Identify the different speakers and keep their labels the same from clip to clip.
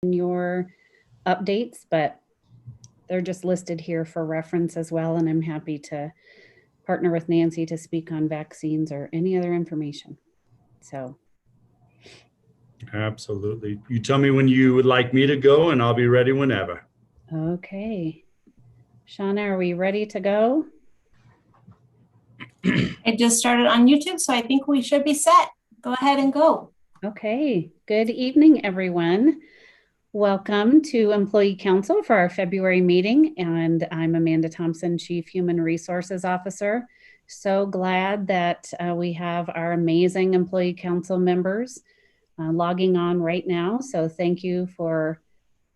Speaker 1: in your updates, but they're just listed here for reference as well. And I'm happy to partner with Nancy to speak on vaccines or any other information. So.
Speaker 2: Absolutely. You tell me when you would like me to go and I'll be ready whenever.
Speaker 1: Okay. Shauna, are we ready to go?
Speaker 3: It just started on YouTube, so I think we should be set. Go ahead and go.
Speaker 1: Okay. Good evening, everyone. Welcome to Employee Council for our February meeting, and I'm Amanda Thompson, Chief Human Resources Officer. So glad that we have our amazing Employee Council members logging on right now. So thank you for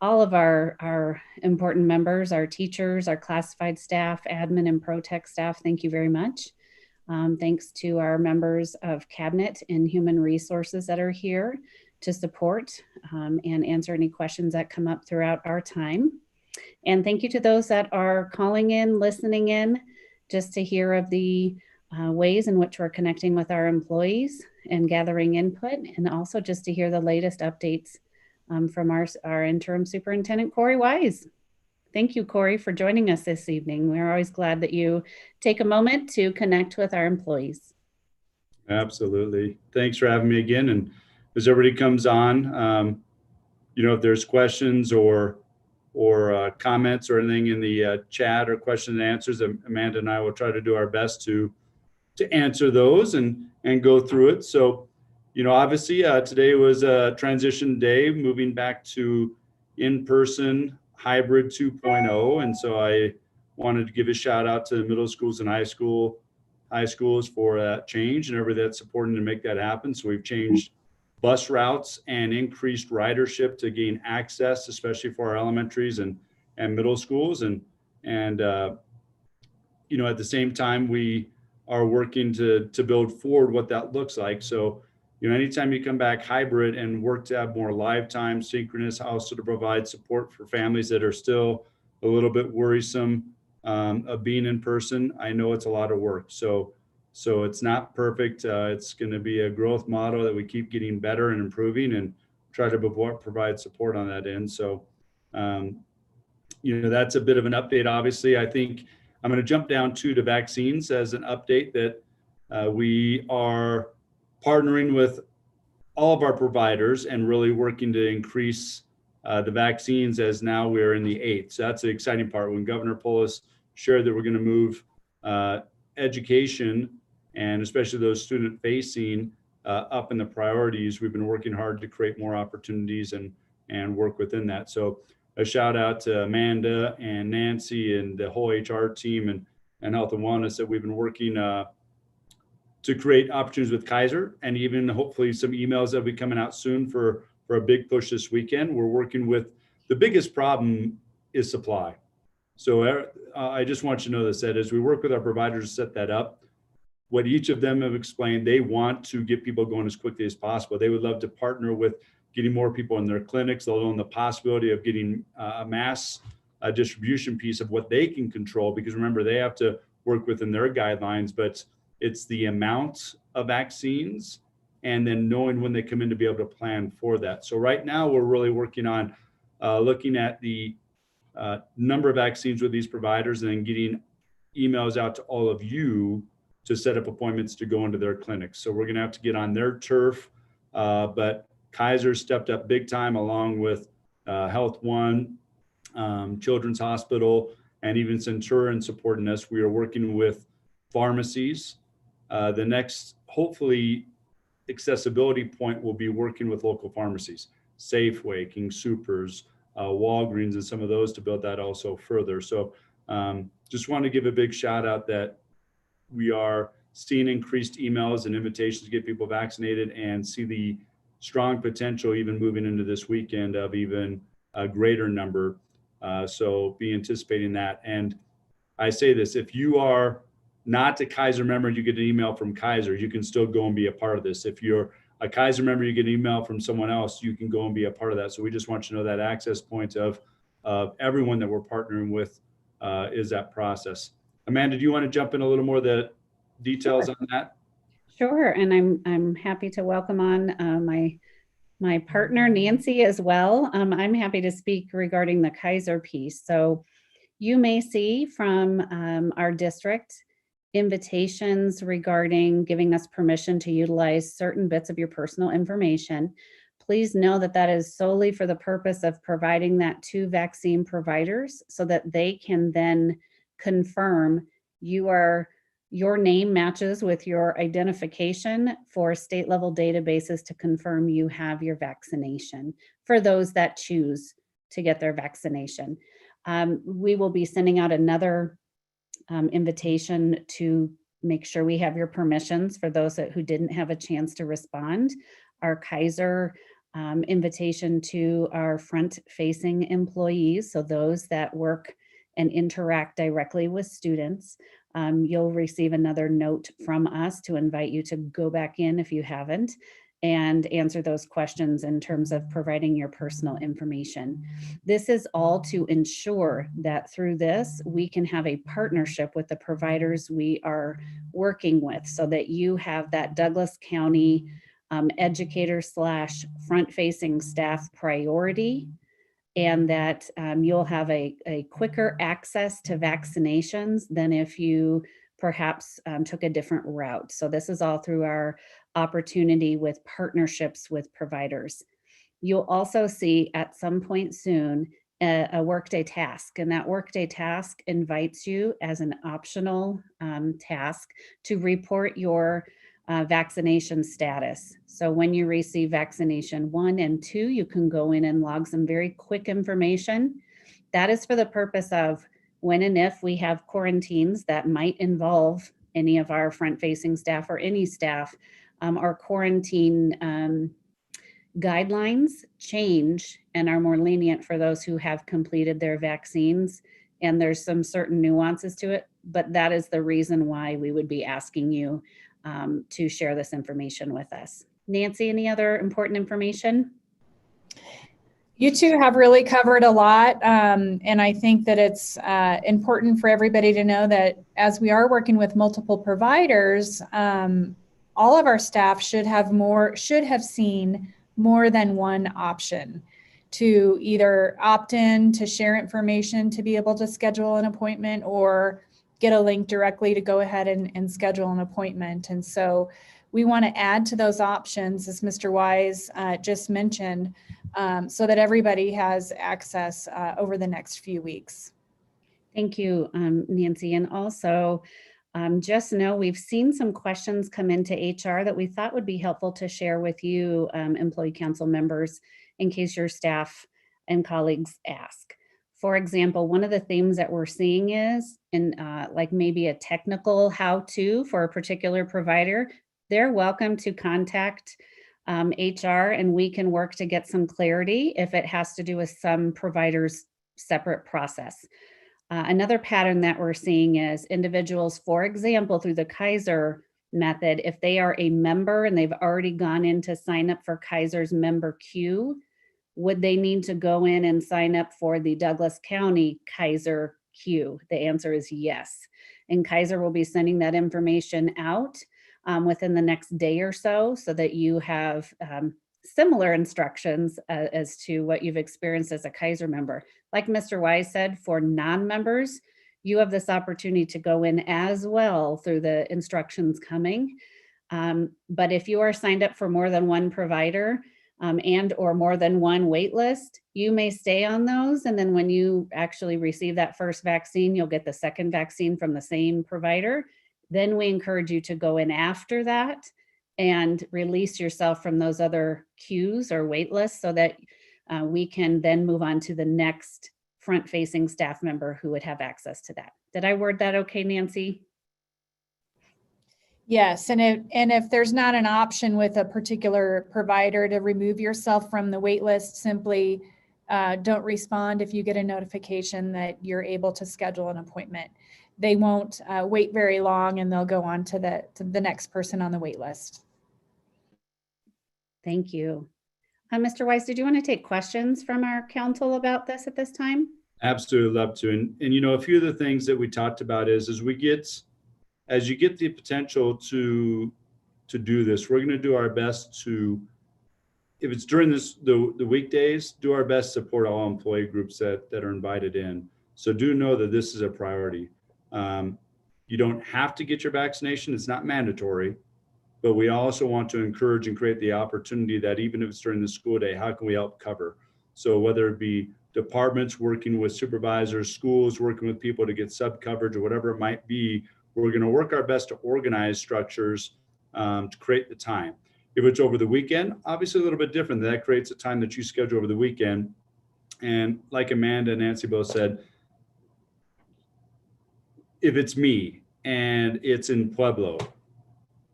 Speaker 1: all of our important members, our teachers, our classified staff, admin and pro-tech staff. Thank you very much. Thanks to our members of Cabinet and Human Resources that are here to support and answer any questions that come up throughout our time. And thank you to those that are calling in, listening in, just to hear of the ways in which we're connecting with our employees and gathering input, and also just to hear the latest updates from our interim superintendent, Corey Wise. Thank you, Corey, for joining us this evening. We're always glad that you take a moment to connect with our employees.
Speaker 2: Absolutely. Thanks for having me again. And as everybody comes on, if there's questions or comments or anything in the chat or questions and answers, Amanda and I will try to do our best to answer those and go through it. So, obviously today was a transition day, moving back to in-person hybrid 2.0. And so I wanted to give a shout out to middle schools and high schools for that change and everybody that's supporting to make that happen. So we've changed bus routes and increased ridership to gain access, especially for our elementaries and middle schools. And at the same time, we are working to build forward what that looks like. So, anytime you come back hybrid and work to have more live time, synchronous, also to provide support for families that are still a little bit worrisome of being in person, I know it's a lot of work. So it's not perfect. It's going to be a growth model that we keep getting better and improving and try to provide support on that end. So, that's a bit of an update. Obviously, I think I'm going to jump down to the vaccines as an update that we are partnering with all of our providers and really working to increase the vaccines as now we're in the 8th. So that's the exciting part. When Governor Polis shared that we're going to move education and especially those student facing up in the priorities, we've been working hard to create more opportunities and work within that. So a shout out to Amanda and Nancy and the whole HR team and health and wellness that we've been working to create opportunities with Kaiser, and even hopefully some emails that'll be coming out soon for a big push this weekend. We're working with the biggest problem is supply. So I just want you to know this, that as we work with our providers to set that up, what each of them have explained, they want to get people going as quickly as possible. They would love to partner with getting more people in their clinics, let alone the possibility of getting a mass distribution piece of what they can control, because remember, they have to work within their guidelines, but it's the amount of vaccines and then knowing when they come in to be able to plan for that. So right now we're really working on looking at the number of vaccines with these providers and then getting emails out to all of you to set up appointments to go into their clinics. So we're gonna have to get on their turf, but Kaiser stepped up big time along with Health One, Children's Hospital, and even Centurion supporting us. We are working with pharmacies. The next, hopefully, accessibility point will be working with local pharmacies, Safeway, King Soopers, Walgreens, and some of those to build that also further. So just want to give a big shout out that we are seeing increased emails and invitations to get people vaccinated and see the strong potential even moving into this weekend of even a greater number. So be anticipating that. And I say this, if you are not a Kaiser member and you get an email from Kaiser, you can still go and be a part of this. If you're a Kaiser member, you get an email from someone else, you can go and be a part of that. So we just want you to know that access point of everyone that we're partnering with is that process. Amanda, do you want to jump in a little more of the details on that?
Speaker 1: Sure, and I'm happy to welcome on my my partner Nancy as well. I'm happy to speak regarding the Kaiser piece. So you may see from our district invitations regarding giving us permission to utilize certain bits of your personal information. Please know that that is solely for the purpose of providing that to vaccine providers so that they can then confirm your name matches with your identification for state level databases to confirm you have your vaccination for those that choose to get their vaccination. We will be sending out another invitation to make sure we have your permissions for those who didn't have a chance to respond. Our Kaiser invitation to our front-facing employees, so those that work and interact directly with students. You'll receive another note from us to invite you to go back in if you haven't and answer those questions in terms of providing your personal information. This is all to ensure that through this, we can have a partnership with the providers we are working with so that you have that Douglas County educator / front-facing staff priority, and that you'll have a quicker access to vaccinations than if you perhaps took a different route. So this is all through our opportunity with partnerships with providers. You'll also see at some point soon a workday task, and that workday task invites you as an optional task to report your vaccination status. So when you receive vaccination 1 and 2, you can go in and log some very quick information. That is for the purpose of when and if we have quarantines that might involve any of our front-facing staff or any staff. Our quarantine guidelines change and are more lenient for those who have completed their vaccines. And there's some certain nuances to it, but that is the reason why we would be asking you to share this information with us. Nancy, any other important information?
Speaker 4: You two have really covered a lot, and I think that it's important for everybody to know that as we are working with multiple providers, all of our staff should have seen more than one option to either opt in to share information to be able to schedule an appointment or get a link directly to go ahead and schedule an appointment. And so we want to add to those options, as Mr. Wise just mentioned, so that everybody has access over the next few weeks.
Speaker 1: Thank you, Nancy. And also, just know we've seen some questions come into HR that we thought would be helpful to share with you, employee council members, in case your staff and colleagues ask. For example, one of the themes that we're seeing is like maybe a technical how-to for a particular provider. They're welcome to contact HR, and we can work to get some clarity if it has to do with some provider's separate process. Another pattern that we're seeing is individuals, for example, through the Kaiser method, if they are a member and they've already gone in to sign up for Kaiser's member queue, would they need to go in and sign up for the Douglas County Kaiser queue? The answer is yes. And Kaiser will be sending that information out within the next day or so that you have similar instructions as to what you've experienced as a Kaiser member. Like Mr. Wise said, for non-members, you have this opportunity to go in as well through the instructions coming. But if you are signed up for more than one provider and or more than one wait list, you may stay on those. And then when you actually receive that first vaccine, you'll get the second vaccine from the same provider. Then we encourage you to go in after that and release yourself from those other queues or wait lists so that we can then move on to the next front-facing staff member who would have access to that. Did I word that okay, Nancy?
Speaker 4: Yes, and if there's not an option with a particular provider to remove yourself from the wait list, simply don't respond if you get a notification that you're able to schedule an appointment. They won't wait very long, and they'll go on to the next person on the wait list.
Speaker 1: Thank you. Mr. Wise, did you want to take questions from our council about this at this time?
Speaker 2: Absolutely love to. And you know, a few of the things that we talked about is as you get the potential to do this, we're going to do our best to if it's during the weekdays, do our best to support all employee groups that are invited in. So do know that this is a priority. You don't have to get your vaccination. It's not mandatory, but we also want to encourage and create the opportunity that even if it's during the school day, how can we help cover? So whether it be departments working with supervisors, schools working with people to get sub coverage or whatever it might be, we're going to work our best to organize structures to create the time. If it's over the weekend, obviously a little bit different. That creates a time that you schedule over the weekend. And like Amanda and Nancy both said, if it's me and it's in Pueblo,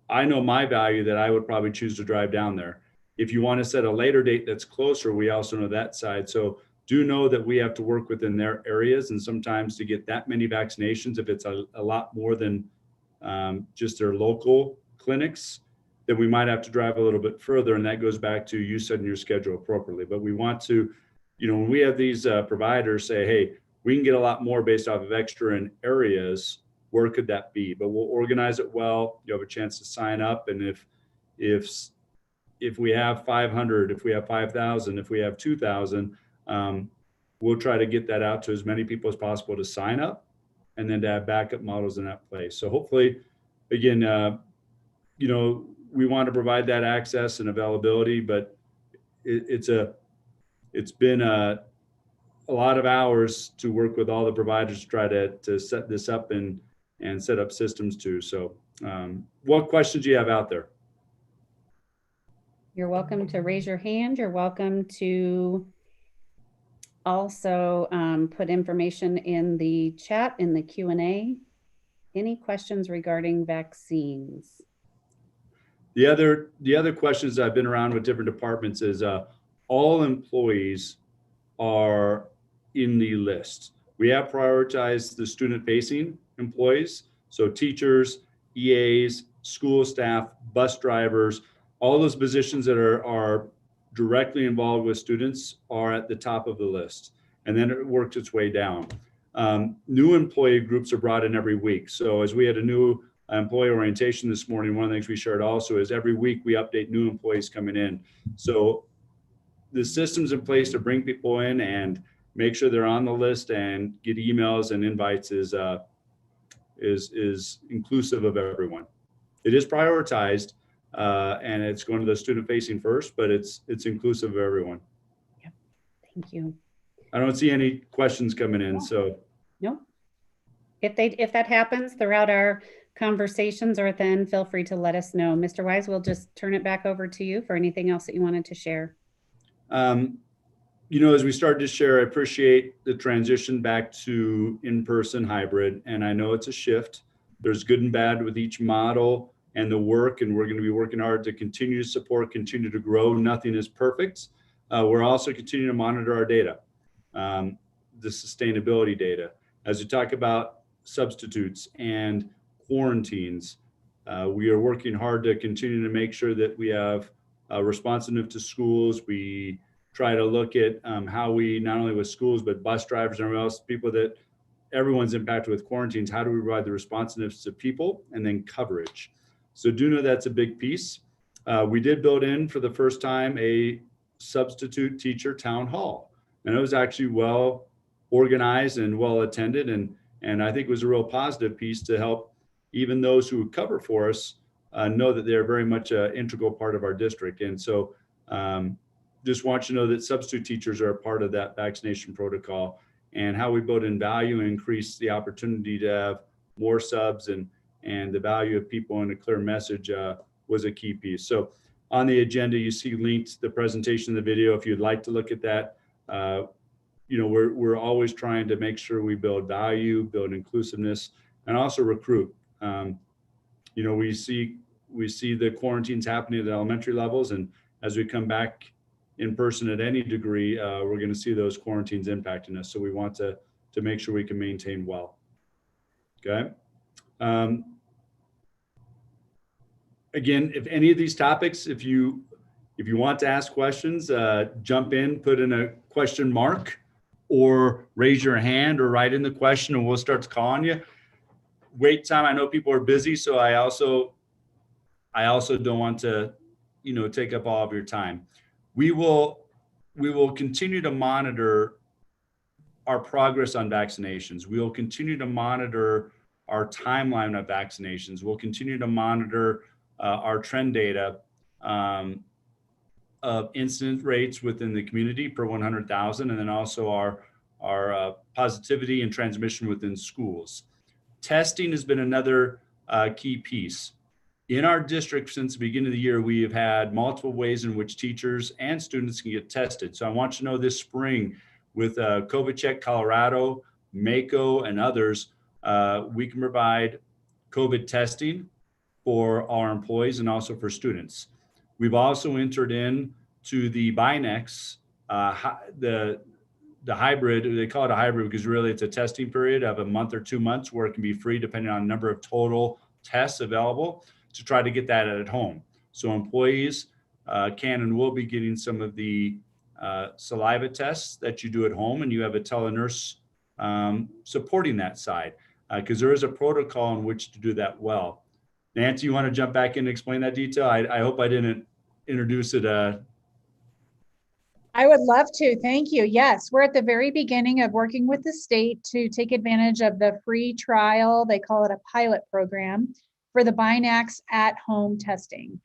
Speaker 2: I know my value that I would probably choose to drive down there. If you want to set a later date that's closer, we also know that side. So do know that we have to work within their areas, and sometimes to get that many vaccinations, if it's a lot more than just their local clinics, then we might have to drive a little bit further. And that goes back to you setting your schedule appropriately. But we want to, when we have these providers say, hey, we can get a lot more based off of extra in areas, where could that be? But we'll organize it well. You have a chance to sign up. And if we have 500, if we have 5,000, if we have 2,000, we'll try to get that out to as many people as possible to sign up, and then to have backup models in that place. So hopefully, again, we want to provide that access and availability, but it's been a lot of hours to work with all the providers to try to set this up and set up systems too. So what questions do you have out there?
Speaker 1: You're welcome to raise your hand. You're welcome to also put information in the chat, in the Q&A. Any questions regarding vaccines?
Speaker 2: The other questions I've been around with different departments is all employees are in the list. We have prioritized the student-facing employees, so teachers, EAs, school staff, bus drivers, all those positions that are directly involved with students are at the top of the list, and then it works its way down. New employee groups are brought in every week. So as we had a new employee orientation this morning, one of the things we shared also is every week we update new employees coming in. So the system's in place to bring people in and make sure they're on the list and get emails and invites is inclusive of everyone. It is prioritized and it's going to the student facing first, but it's inclusive of everyone.
Speaker 1: Yep. Thank you.
Speaker 2: I don't see any questions coming in, so.
Speaker 1: Nope. If that happens throughout our conversations, or then feel free to let us know. Mr. Wise, we'll just turn it back over to you for anything else that you wanted to share.
Speaker 2: As we started to share, I appreciate the transition back to in-person hybrid, and I know it's a shift. There's good and bad with each model and the work, and we're going to be working hard to continue to support, continue to grow. Nothing is perfect. We're also continuing to monitor our data, the sustainability data. As we talk about substitutes and quarantines, we are working hard to continue to make sure that we have responsiveness to schools. We try to look at how we, not only with schools, but bus drivers and everyone else, people that everyone's impacted with quarantines, how do we provide the responsiveness to people and then coverage? So do know that's a big piece. We did build in for the first time a substitute teacher town hall, and it was actually well organized and well attended, and I think it was a real positive piece to help even those who cover for us know that they're very much an integral part of our district. And so just want you to know that substitute teachers are a part of that vaccination protocol, and how we build in value and increase the opportunity to have more subs and the value of people and a clear message was a key piece. So on the agenda, you see linked the presentation, the video, if you'd like to look at that. We're always trying to make sure we build value, build inclusiveness, and also recruit. We see the quarantines happening at the elementary levels, and as we come back in person at any degree, we're going to see those quarantines impacting us. So we want to make sure we can maintain well. Okay. Again, if any of these topics, if you want to ask questions, jump in, put in a question mark, or raise your hand, or write in the question, and we'll start calling you. Wait time. I know people are busy, so I also don't want to, take up all of your time. We will continue to monitor our progress on vaccinations. We will continue to monitor our timeline of vaccinations. We'll continue to monitor our trend data of incidence rates within the community per 100,000, and then also our positivity and transmission within schools. Testing has been another key piece. In our district, since the beginning of the year, we have had multiple ways in which teachers and students can get tested. So I want you to know this spring with COVID Check Colorado, Mako, and others, we can provide COVID testing for our employees and also for students. We've also entered in to the Binax, the hybrid, they call it a hybrid because really it's a testing period of a month or 2 months where it can be free depending on the number of total tests available to try to get that at home. So employees can and will be getting some of the saliva tests that you do at home, and you have a telenurse supporting that side because there is a protocol in which to do that well. Nancy, you want to jump back in and explain that detail? I hope I didn't introduce it.
Speaker 4: I would love to. Thank you. Yes, we're at the very beginning of working with the state to take advantage of the free trial. They call it a pilot program for the Binax at-home testing.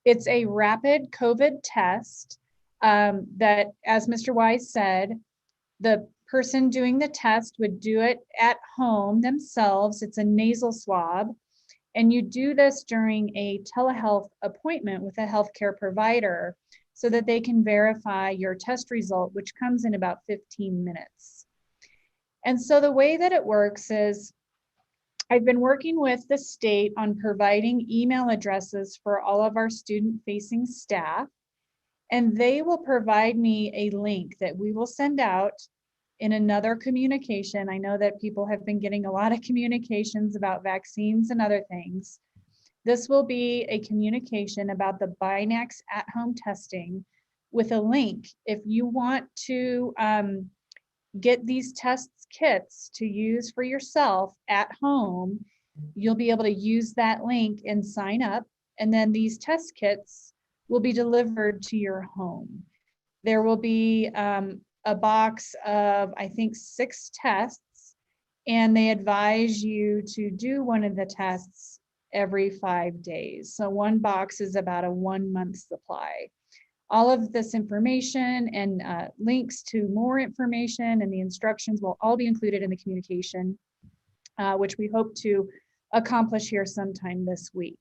Speaker 4: It's a rapid COVID test that, as Mr. Wise said, the person doing the test would do it at home themselves. It's a nasal swab. And you do this during a telehealth appointment with a healthcare provider so that they can verify your test result, which comes in about 15 minutes. And so the way that it works is I've been working with the state on providing email addresses for all of our student-facing staff, and they will provide me a link that we will send out in another communication. I know that people have been getting a lot of communications about vaccines and other things. This will be a communication about the Binax at-home testing with a link. If you want to get these test kits to use for yourself at home, you'll be able to use that link and sign up. And then these test kits will be delivered to your home. There will be a box of, I think, 6 tests, and they advise you to do one of the tests every 5 days. So one box is about a 1-month supply. All of this information and links to more information and the instructions will all be included in the communication, which we hope to accomplish here sometime this week.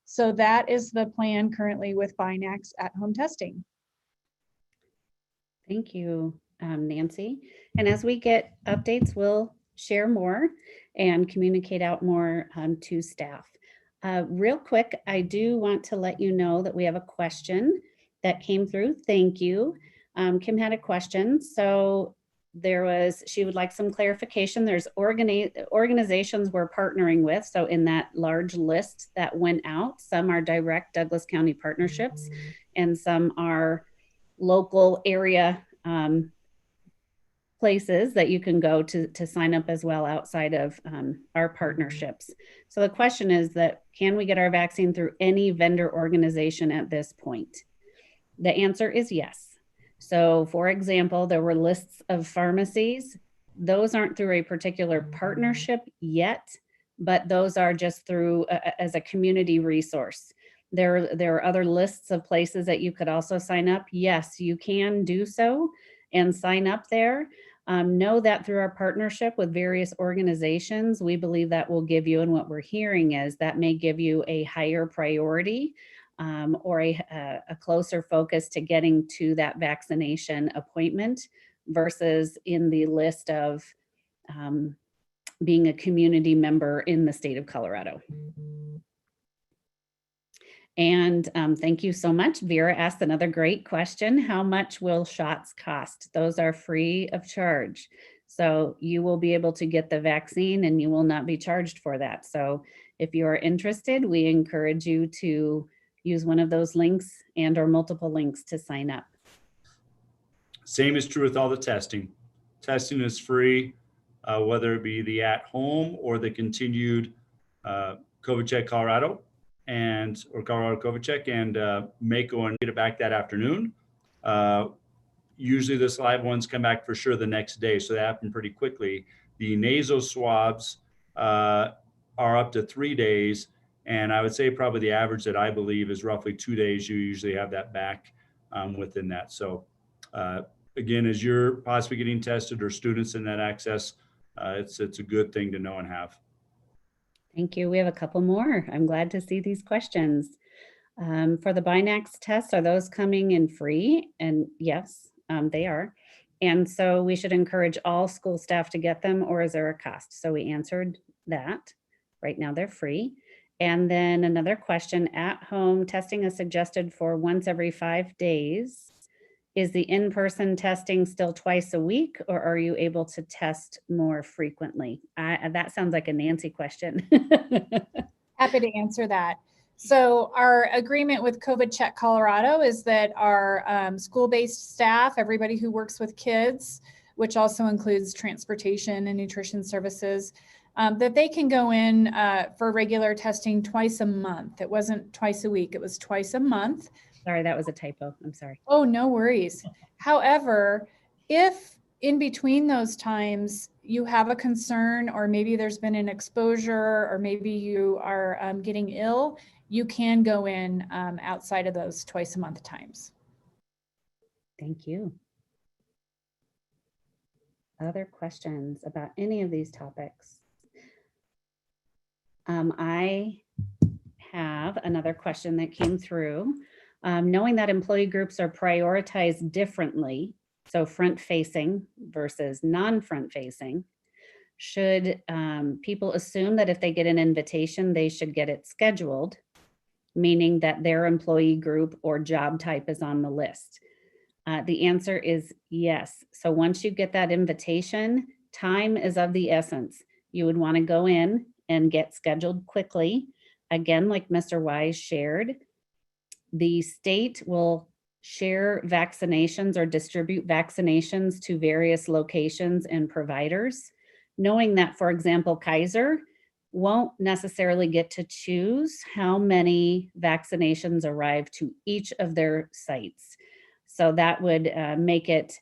Speaker 4: So that is the plan currently with Binax at-home testing.
Speaker 1: Thank you, Nancy. And as we get updates, we'll share more and communicate out more to staff. Real quick, I do want to let you know that we have a question that came through. Thank you. Kim had a question. So she would like some clarification. There's organizations we're partnering with. So in that large list that went out, some are direct Douglas County partnerships and some are local area places that you can go to sign up as well outside of our partnerships. So the question is that, can we get our vaccine through any vendor organization at this point? The answer is yes. So for example, there were lists of pharmacies. Those aren't through a particular partnership yet, but those are just through as a community resource. There are other lists of places that you could also sign up. Yes, you can do so and sign up there. Know that through our partnership with various organizations, we believe that will give you, and what we're hearing is that may give you a higher priority or a closer focus to getting to that vaccination appointment versus in the list of being a community member in the state of Colorado. And thank you so much. Vera asked another great question. How much will shots cost? Those are free of charge. So you will be able to get the vaccine and you will not be charged for that. So if you are interested, we encourage you to use one of those links and or multiple links to sign up.
Speaker 2: Same is true with all the testing. Testing is free, whether it be the at-home or the continued COVID Check Colorado or Colorado COVID Check and Mako and get it back that afternoon. Usually the saliva ones come back for sure the next day, so they happen pretty quickly. The nasal swabs are up to 3 days, and I would say probably the average that I believe is roughly 2 days. You usually have that back within that. So again, as you're possibly getting tested or students in that access, it's a good thing to know and have.
Speaker 1: Thank you. We have a couple more. I'm glad to see these questions. For the Binax tests, are those coming in free? And yes, they are. And so we should encourage all school staff to get them, or is there a cost? So we answered that. Right now they're free. And then another question, at home testing is suggested for once every 5 days. Is the in-person testing still twice a week, or are you able to test more frequently? That sounds like a Nancy question.
Speaker 4: Happy to answer that. So our agreement with COVID Check Colorado is that our school-based staff, everybody who works with kids, which also includes transportation and nutrition services, that they can go in for regular testing twice a month. It wasn't twice a week, it was twice a month.
Speaker 1: Sorry, that was a typo. I'm sorry.
Speaker 4: Oh, no worries. However, if in between those times you have a concern, or maybe there's been an exposure, or maybe you are getting ill, you can go in outside of those twice a month times.
Speaker 1: Thank you. Other questions about any of these topics? I have another question that came through. Knowing that employee groups are prioritized differently, so front-facing versus non-front-facing, should people assume that if they get an invitation, they should get it scheduled, meaning that their employee group or job type is on the list? The answer is yes. So once you get that invitation, time is of the essence. You would want to go in and get scheduled quickly. Again, like Mr. Wise shared, the state will share vaccinations or distribute vaccinations to various locations and providers, knowing that, for example, Kaiser won't necessarily get to choose how many vaccinations arrive to each of their sites. So that would make it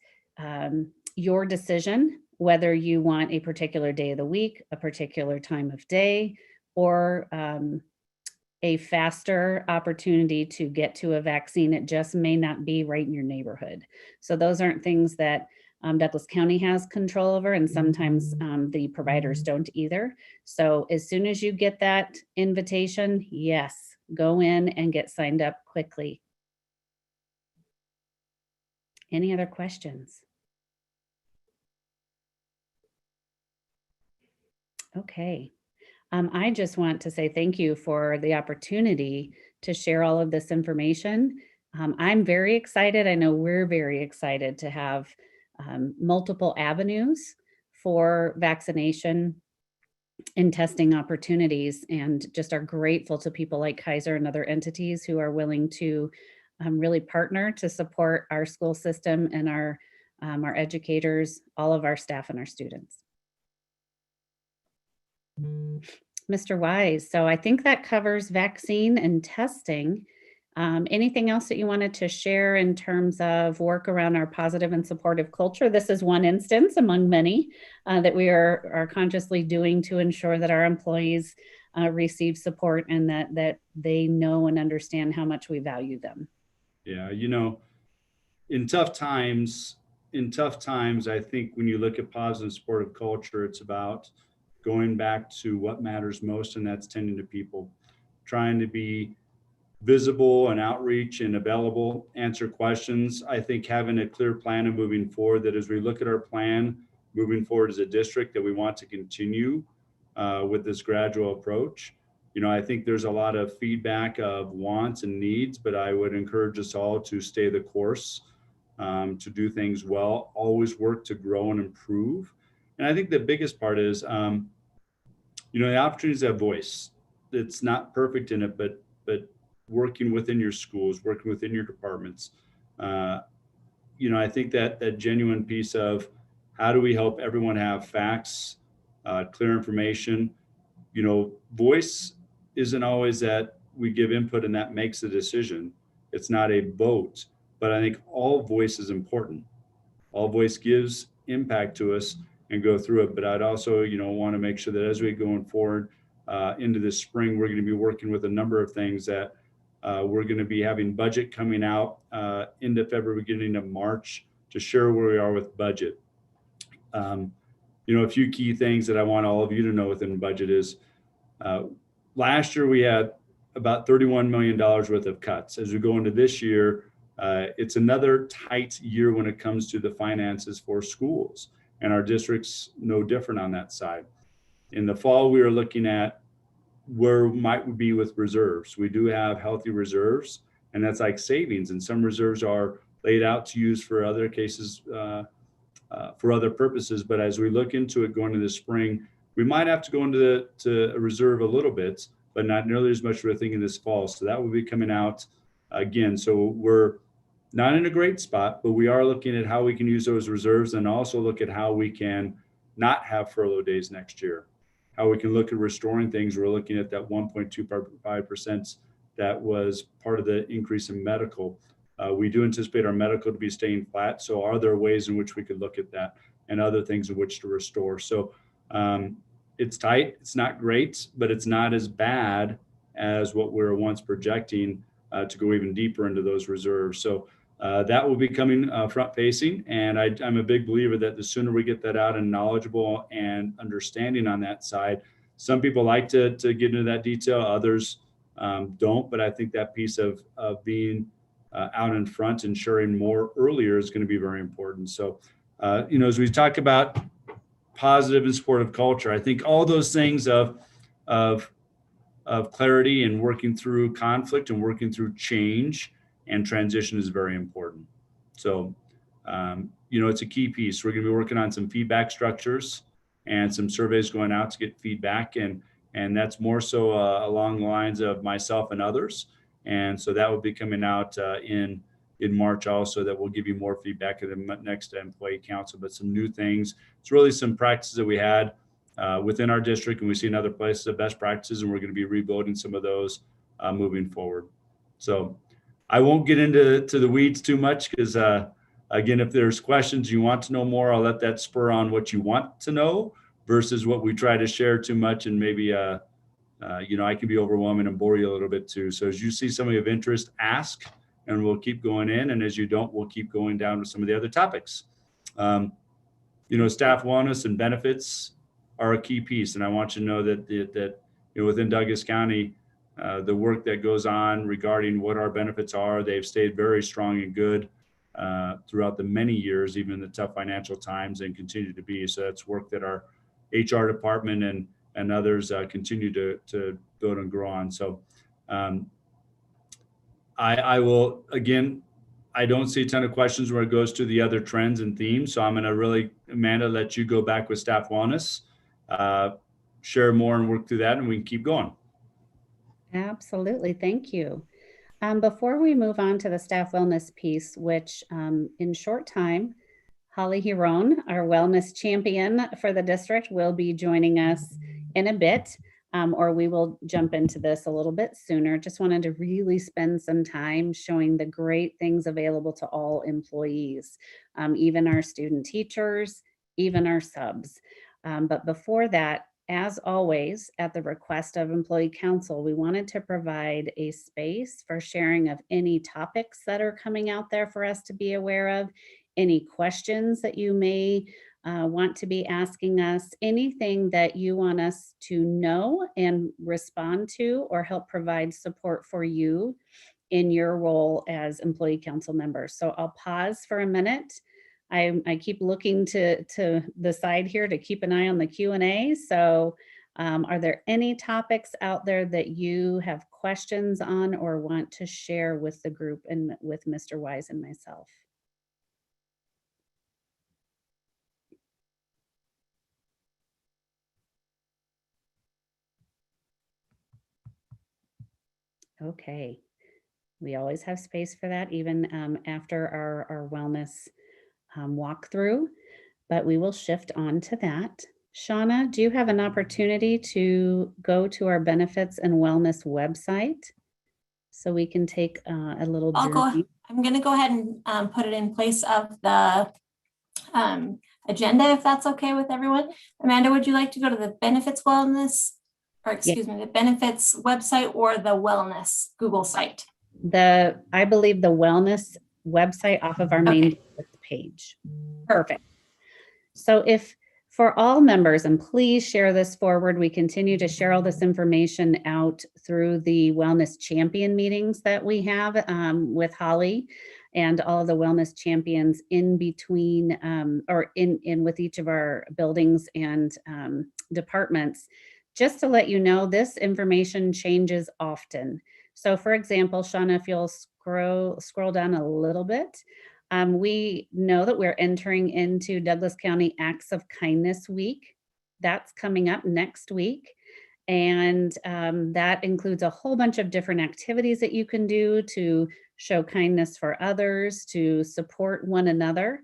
Speaker 1: your decision whether you want a particular day of the week, a particular time of day, or a faster opportunity to get to a vaccine. It just may not be right in your neighborhood. So those aren't things that Douglas County has control over, and sometimes the providers don't either. So as soon as you get that invitation, yes, go in and get signed up quickly. Any other questions? Okay. I just want to say thank you for the opportunity to share all of this information. I'm very excited. I know we're very excited to have multiple avenues for vaccination and testing opportunities, and just are grateful to people like Kaiser and other entities who are willing to really partner to support our school system and our educators, all of our staff and our students. Mr. Wise, so I think that covers vaccine and testing. Anything else that you wanted to share in terms of work around our positive and supportive culture? This is one instance among many that we are consciously doing to ensure that our employees receive support and that they know and understand how much we value them.
Speaker 2: Yeah, you know, in tough times, I think when you look at positive and supportive culture, it's about going back to what matters most, and that's tending to people, trying to be visible and outreach and available, answer questions. I think having a clear plan of moving forward, that as we look at our plan moving forward as a district, that we want to continue with this gradual approach. You know, I think there's a lot of feedback of wants and needs, but I would encourage us all to stay the course, to do things well, always work to grow and improve. And I think the biggest part is, you know, the opportunities to have voice. It's not perfect in it, but working within your schools, working within your departments. You know, I think that genuine piece of how do we help everyone have facts, clear information. You know, voice isn't always that we give input and that makes a decision. It's not a vote. but I think all voice is important. All voice gives impact to us and go through it. But I'd also, want to make sure that as we going forward into this spring, we're going to be working with a number of things that we're going to be having budget coming out into February, beginning of March, to share where we are with budget. A few key things that I want all of you to know within budget is last year we had about $31 million worth of cuts. As we go into this year, it's another tight year when it comes to the finances for schools, and our district's no different on that side. In the fall, we are looking at where might we be with reserves. We do have healthy reserves, and that's like savings, and some reserves are laid out to use for other cases, for other purposes. But as we look into it going into the spring, we might have to go into a reserve a little bit, but not nearly as much as we're thinking this fall. So that will be coming out again. So we're not in a great spot, but we are looking at how we can use those reserves, and also look at how we can not have furlough days next year, how we can look at restoring things. We're looking at that 1.25% that was part of the increase in medical. We do anticipate our medical to be staying flat. So are there ways in which we could look at that and other things in which to restore? So it's tight, it's not great, but it's not as bad as what we were once projecting to go even deeper into those reserves. So that will be coming front facing. And I'm a big believer that the sooner we get that out and knowledgeable and understanding on that side. Some people like to get into that detail, others don't, but I think that piece of being out in front and sharing more earlier is going to be very important. So, as we talk about positive and supportive culture, I think all those things of clarity and working through conflict and working through change and transition is very important. So, it's a key piece. We're going to be working on some feedback structures and some surveys going out to get feedback, and that's more so along the lines of myself and others. And so that will be coming out in March also, that will give you more feedback at the next employee council, but some new things. It's really some practices that we had within our district, and we see in other places of best practices, and we're going to be rebuilding some of those moving forward. So I won't get into the weeds too much, because again, if there's questions you want to know more, I'll let that spur on what you want to know versus what we try to share too much, and maybe I can be overwhelming and bore you a little bit too. So as you see something of interest, ask, and we'll keep going in. And as you don't, we'll keep going down to some of the other topics. Staff wellness and benefits are a key piece. And I want you to know that within Douglas County, the work that goes on regarding what our benefits are, they've stayed very strong and good throughout the many years, even in the tough financial times, and continue to be. So that's work that our HR department and others continue to build and grow on. So I will, again, I don't see a ton of questions where it goes to the other trends and themes. So I'm going to really, Amanda, let you go back with staff wellness, share more and work through that, and we can keep going.
Speaker 1: Absolutely. Thank you. Before we move on to the staff wellness piece, which in short time, Holly Huron, our wellness champion for the district, will be joining us in a bit, or we will jump into this a little bit sooner. Just wanted to really spend some time showing the great things available to all employees, even our student teachers, even our subs. But before that, as always, at the request of Employee Council, we wanted to provide a space for sharing of any topics that are coming out there for us to be aware of, any questions that you may want to be asking us, anything that you want us to know and respond to or help provide support for you in your role as Employee Council members. So I'll pause for a minute. I keep looking to the side here to keep an eye on the Q&A. So are there any topics out there that you have questions on or want to share with the group and with Mr. Wise and myself? Okay, we always have space for that, even after our wellness walkthrough, but we will shift on to that. Shauna, do you have an opportunity to go to our benefits and wellness website so we can take a little
Speaker 3: I'm going to go ahead and put it in place of the agenda, if that's okay with everyone. Amanda, would you like to go to the benefits wellness, or excuse me, the benefits website or the wellness Google site?
Speaker 1: I believe the wellness website off of our main page. Perfect. So for all members, and please share this forward, we continue to share all this information out through the wellness champion meetings that we have with Holly and all of the wellness champions in between or in with each of our buildings and departments. Just to let you know, this information changes often. So for example, Shauna, if you'll scroll down a little bit, we know that we're entering into Douglas County Acts of Kindness Week. That's coming up next week. And that includes a whole bunch of different activities that you can do to show kindness for others, to support one another,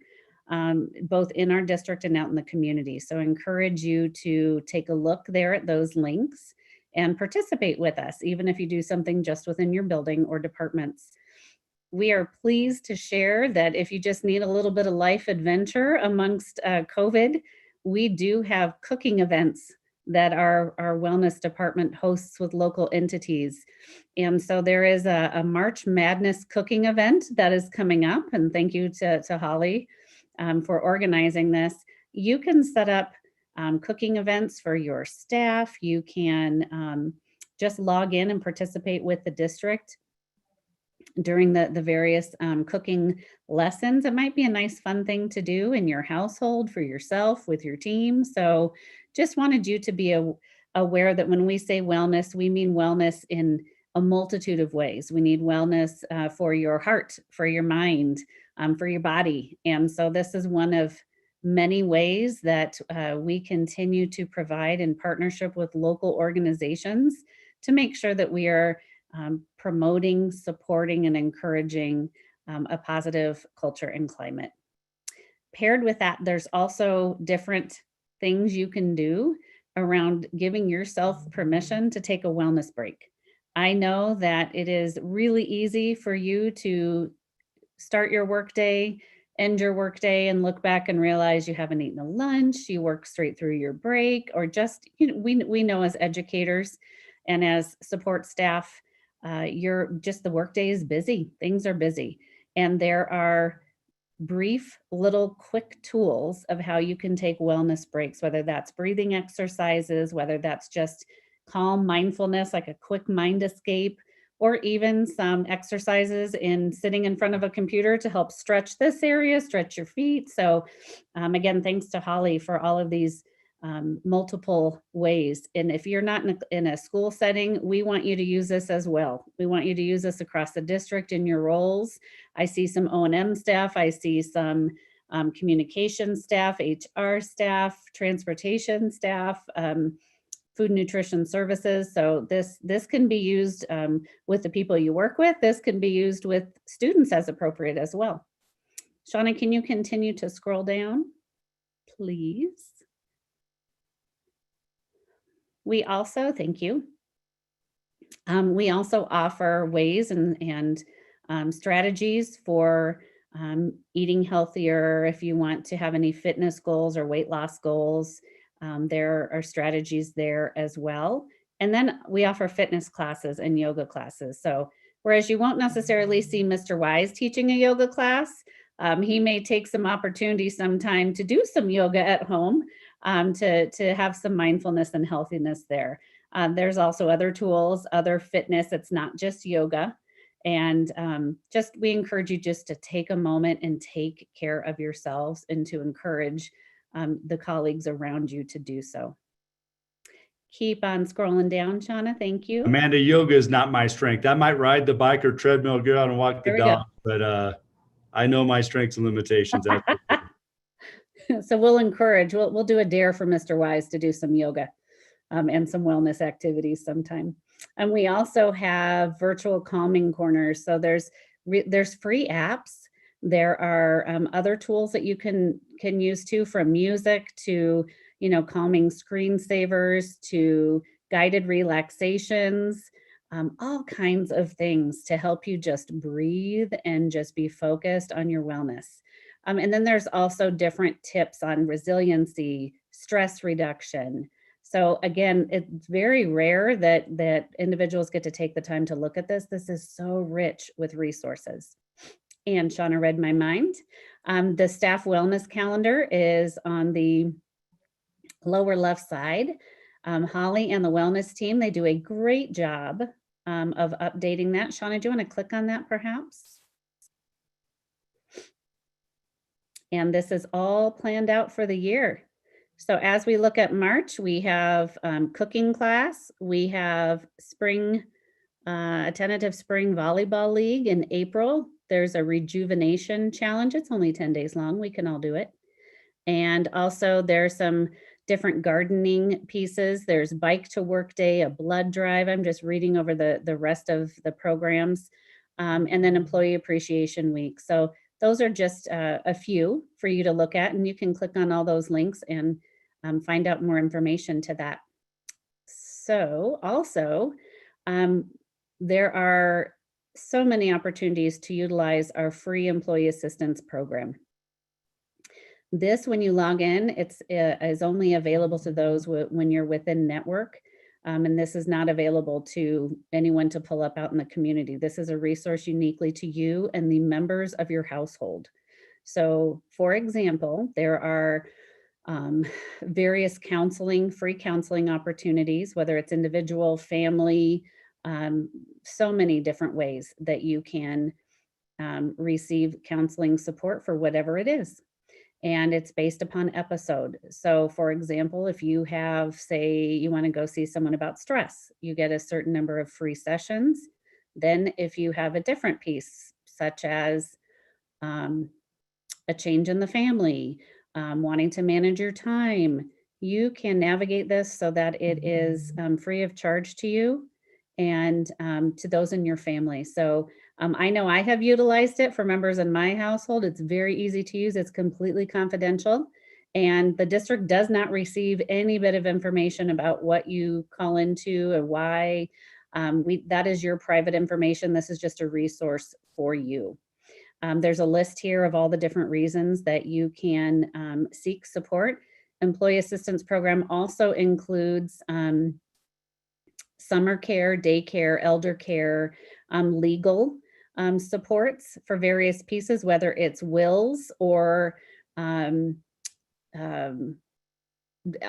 Speaker 1: both in our district and out in the community. So I encourage you to take a look there at those links and participate with us, even if you do something just within your building or departments. We are pleased to share that if you just need a little bit of life adventure amongst COVID, we do have cooking events that our wellness department hosts with local entities. And so there is a March Madness cooking event that is coming up. And thank you to Holly for organizing this. You can set up cooking events for your staff. You can just log in and participate with the district during the various cooking lessons. It might be a nice fun thing to do in your household for yourself with your team. So just wanted you to be aware that when we say wellness, we mean wellness in a multitude of ways. We need wellness for your heart, for your mind, for your body. And so this is one of many ways that we continue to provide in partnership with local organizations to make sure that we are promoting, supporting, and encouraging a positive culture and climate. Paired with that, there's also different things you can do around giving yourself permission to take a wellness break. I know that it is really easy for you to start your workday, end your workday, and look back and realize you haven't eaten a lunch, you work straight through your break, or just, we know as educators and as support staff, the workday is busy, things are busy. And there are brief little quick tools of how you can take wellness breaks, whether that's breathing exercises, whether that's just calm mindfulness, like a quick mind escape, or even some exercises in sitting in front of a computer to help stretch this area, stretch your feet. So again, thanks to Holly for all of these multiple ways. And if you're not in a school setting, we want you to use this as well. We want you to use this across the district in your roles. I see some O&M staff. I see some communication staff, HR staff, transportation staff, food and nutrition services. So this can be used with the people you work with. This can be used with students as appropriate as well. Shauna, can you continue to scroll down, please? We also, thank you. We also offer ways and strategies for eating healthier. If you want to have any fitness goals or weight loss goals, there are strategies there as well. And then we offer fitness classes and yoga classes. So whereas you won't necessarily see Mr. Wise teaching a yoga class, he may take some opportunity sometime to do some yoga at home to have some mindfulness and healthiness there. There's also other tools, other fitness. It's not just yoga. And we encourage you just to take a moment and take care of yourselves and to encourage the colleagues around you to do so. Keep on scrolling down, Shauna. Thank you.
Speaker 2: Amanda, yoga is not my strength. I might ride the bike or treadmill, go out and walk the dog, but I know my strengths and limitations.
Speaker 1: So we'll encourage, we'll do a dare for Mr. Wise to do some yoga and some wellness activities sometime. And we also have virtual calming corners. So there's free apps. There are other tools that you can use too, from music to, calming screensavers to guided relaxations. all kinds of things to help you just breathe and just be focused on your wellness. And then there's also different tips on resiliency, stress reduction. So again, it's very rare that individuals get to take the time to look at this. This is so rich with resources. And Shauna read my mind. The staff wellness calendar is on the lower left side. Holly and the wellness team, they do a great job of updating that. Shauna, do you want to click on that perhaps? And this is all planned out for the year. So as we look at March, we have cooking class, we have spring, a tentative spring volleyball league in April. There's a rejuvenation challenge. It's only 10 days long. We can all do it. And also there's some different gardening pieces. There's bike to work day, a blood drive. I'm just reading over the rest of the programs. And then employee appreciation week. So those are just a few for you to look at, and you can click on all those links and find out more information to that. So also, there are so many opportunities to utilize our free employee assistance program. This, when you log in, is only available to those when you're within network. And this is not available to anyone to pull up out in the community. This is a resource uniquely to you and the members of your household. So for example, there are various free counseling opportunities, whether it's individual, family, so many different ways that you can receive counseling support for whatever it is. And it's based upon episode. So for example, if you have, say, you want to go see someone about stress, you get a certain number of free sessions. Then if you have a different piece, such as a change in the family, wanting to manage your time, you can navigate this so that it is free of charge to you and to those in your family. So I know I have utilized it for members in my household. It's very easy to use. It's completely confidential. And the district does not receive any bit of information about what you call into or why. That is your private information. This is just a resource for you. There's a list here of all the different reasons that you can seek support. Employee assistance program also includes summer care, daycare, elder care, legal supports for various pieces, whether it's wills or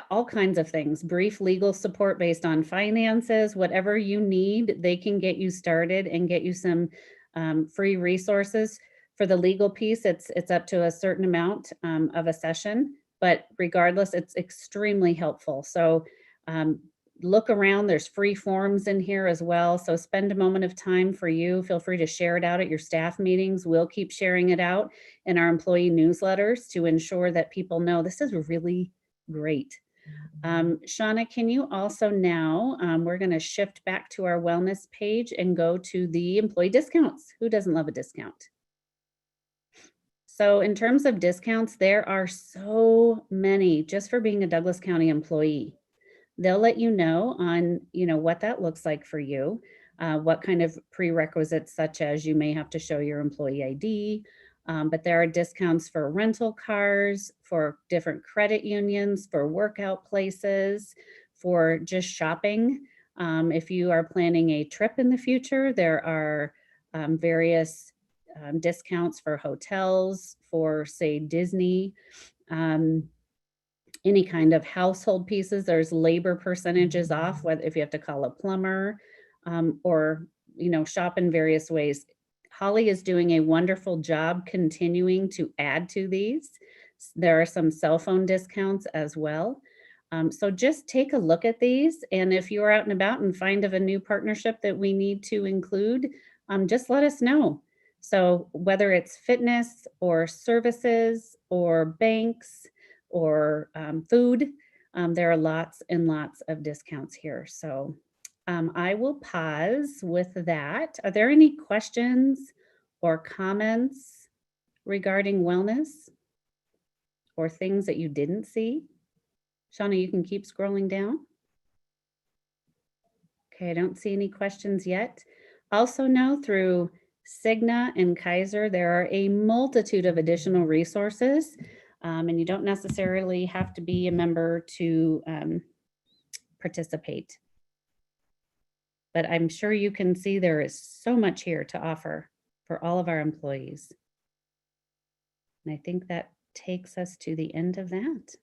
Speaker 1: all kinds of things, brief legal support based on finances, whatever you need, they can get you started and get you some free resources. For the legal piece, it's up to a certain amount of a session, but regardless, it's extremely helpful. So look around, there's free forms in here as well. So spend a moment of time for you. Feel free to share it out at your staff meetings. We'll keep sharing it out in our employee newsletters to ensure that people know this is really great. Shauna, can you also now, we're going to shift back to our wellness page and go to the employee discounts. Who doesn't love a discount? So in terms of discounts, there are so many just for being a Douglas County employee. They'll let you know on, what that looks like for you, what kind of prerequisites, such as you may have to show your employee ID, but there are discounts for rental cars, for different credit unions, for workout places, for just shopping. If you are planning a trip in the future, there are various discounts for hotels, for say Disney, any kind of household pieces. There's labor percentages off, whether if you have to call a plumber or shop in various ways. Holly is doing a wonderful job continuing to add to these. There are some cell phone discounts as well. So just take a look at these, and if you're out and about and find of a new partnership that we need to include, just let us know. So whether it's fitness or services or banks or food, there are lots and lots of discounts here. So I will pause with that. Are there any questions or comments regarding wellness or things that you didn't see? Shauna, you can keep scrolling down. Okay, I don't see any questions yet. Also know through Cigna and Kaiser, there are a multitude of additional resources. And you don't necessarily have to be a member to participate. But I'm sure you can see there is so much here to offer for all of our employees. And I think that takes us to the end of that.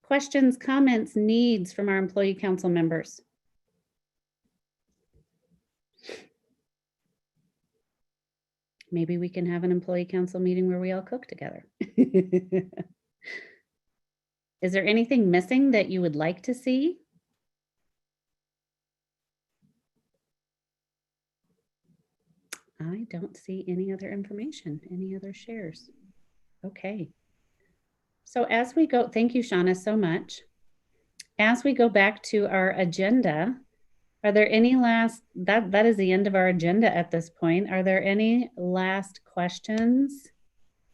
Speaker 1: Questions, comments, needs from our employee council members? Maybe we can have an employee council meeting where we all cook together. Is there anything missing that you would like to see? I don't see any other information, any other shares. Okay. So as we go, thank you, Shauna, so much. As we go back to our agenda, are there any last, that is the end of our agenda at this point. Are there any last questions?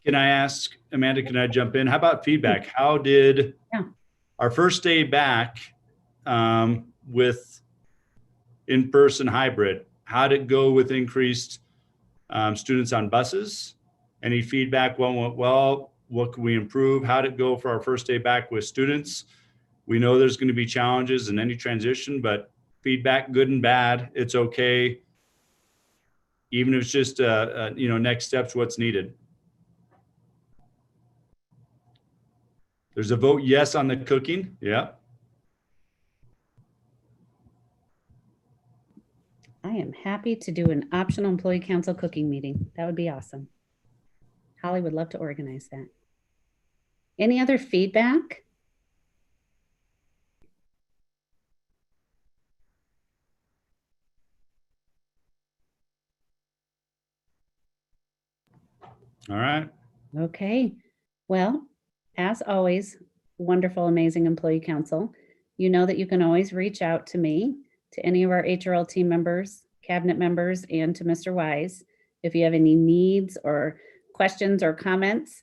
Speaker 2: Can I ask, Amanda, can I jump in? How about feedback? How did our first day back with in-person hybrid, how did it go with increased students on buses? Any feedback? What went well? What can we improve? How did it go for our first day back with students? We know there's going to be challenges in any transition, but feedback, good and bad, it's okay. Even if it's just, next steps, what's needed. There's a vote yes on the cooking. Yeah.
Speaker 1: I am happy to do an optional employee council cooking meeting. That would be awesome. Holly would love to organize that. Any other feedback?
Speaker 2: All right.
Speaker 1: Okay. Well, as always, wonderful, amazing employee council. You know that you can always reach out to me, to any of our HRL team members, cabinet members, and to Mr. Wise if you have any needs or questions or comments.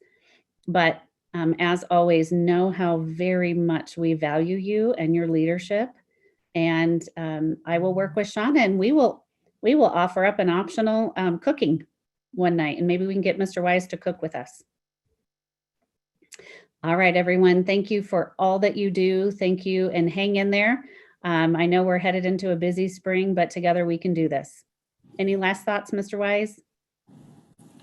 Speaker 1: But as always, know how very much we value you and your leadership. And I will work with Shauna, and we will offer up an optional cooking one night, and maybe we can get Mr. Wise to cook with us. All right, everyone. Thank you for all that you do. Thank you, and hang in there. I know we're headed into a busy spring, but together we can do this. Any last thoughts, Mr. Wise?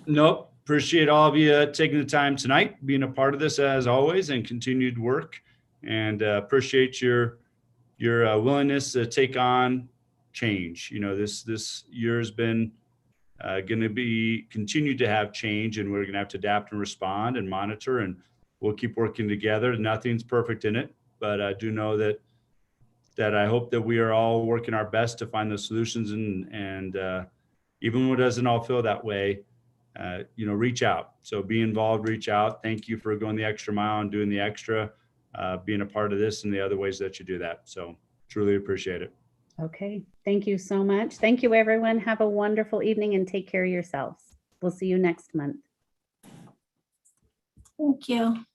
Speaker 2: Nope. Appreciate all of you taking the time tonight, being a part of this as always, and continued work. And appreciate your willingness to take on change. You know, this year has been going to continue to have change, and we're going to have to adapt and respond and monitor, and we'll keep working together. Nothing's perfect in it, but I do know that I hope that we are all working our best to find the solutions, and even when it doesn't all feel that way, reach out. So be involved, reach out. Thank you for going the extra mile and doing the extra, being a part of this and the other ways that you do that. So truly appreciate it.
Speaker 1: Okay. Thank you so much. Thank you, everyone. Have a wonderful evening and take care of yourselves. We'll see you next month.
Speaker 3: Thank you.